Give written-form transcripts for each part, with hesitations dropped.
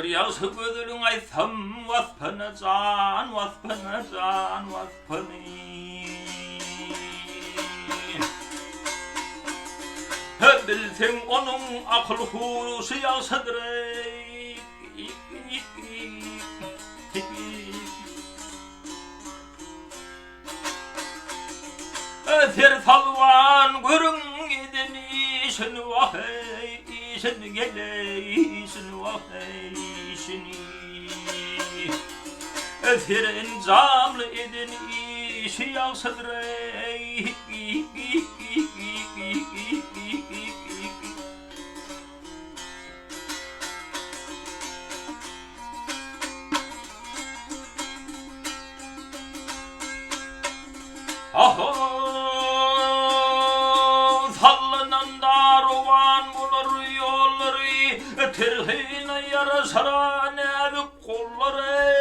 Yağsı gözülün aysam vaspana can, vaspana can, vaspani. Bilsen onun akıl hulusu yağsadır ey. Ter salvan görün gidin işini vahey, işini gele, işini vahey, işini. Terin camlı edin işi yağsadır ey. Sallanan daruvan bulur yolları, terhine yarasara nebük kolları.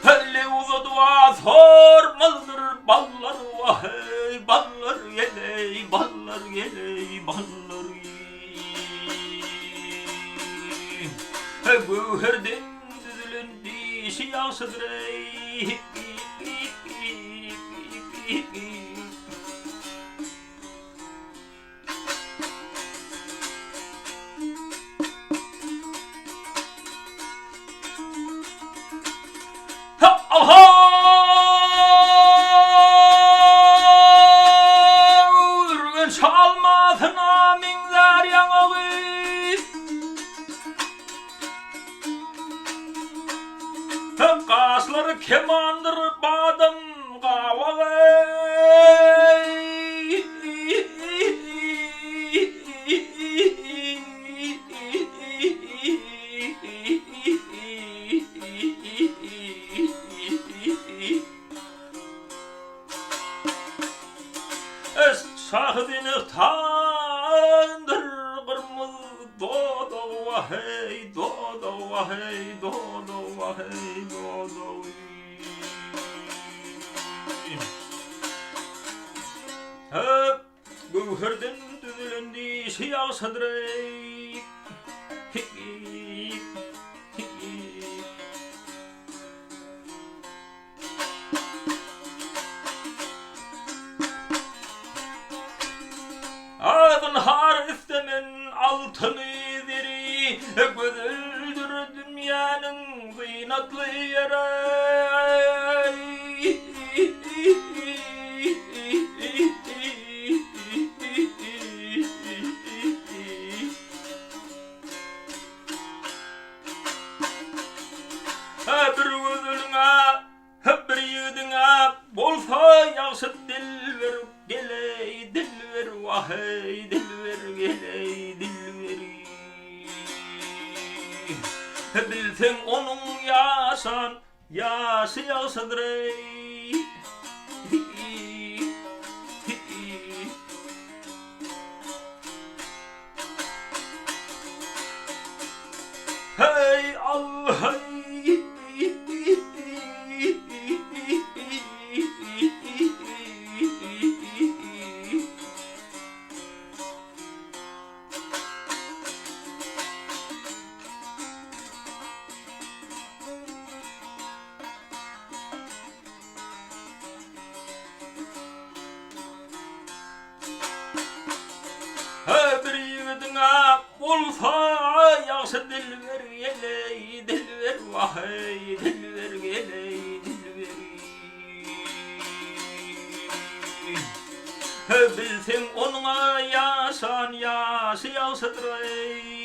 Hele uzadıva sormalıdır ballar vahey, ballar geley, ballar geley, ballar güherden düzülen dişi yağsadır ey. Çalmasın aminler yanağı. Kasları kemandır badem kavağı. Şahidini tandır kırmızı dodo vahey, dodo vahey, dodo vahey, dodo. Hep güherden düzülen dişi yağsadır ey. Adın har istemen altını deri, gözüldür dünyanın zıynatlı yere. Bir gözülüne, bir yüdüne bolsa yağsın dil verip geley, dil ver vahey, dil ver geley, dil ver. Bilsen onun yaşan, yaşı yağsadır ey. Hey Allah, hey. Bir yüdüne bulsa yağsa dil ver geley, dil ver vahey, dil ver geley, dil ver. Bilsen onunla yaşan yaşı yağsadır ey.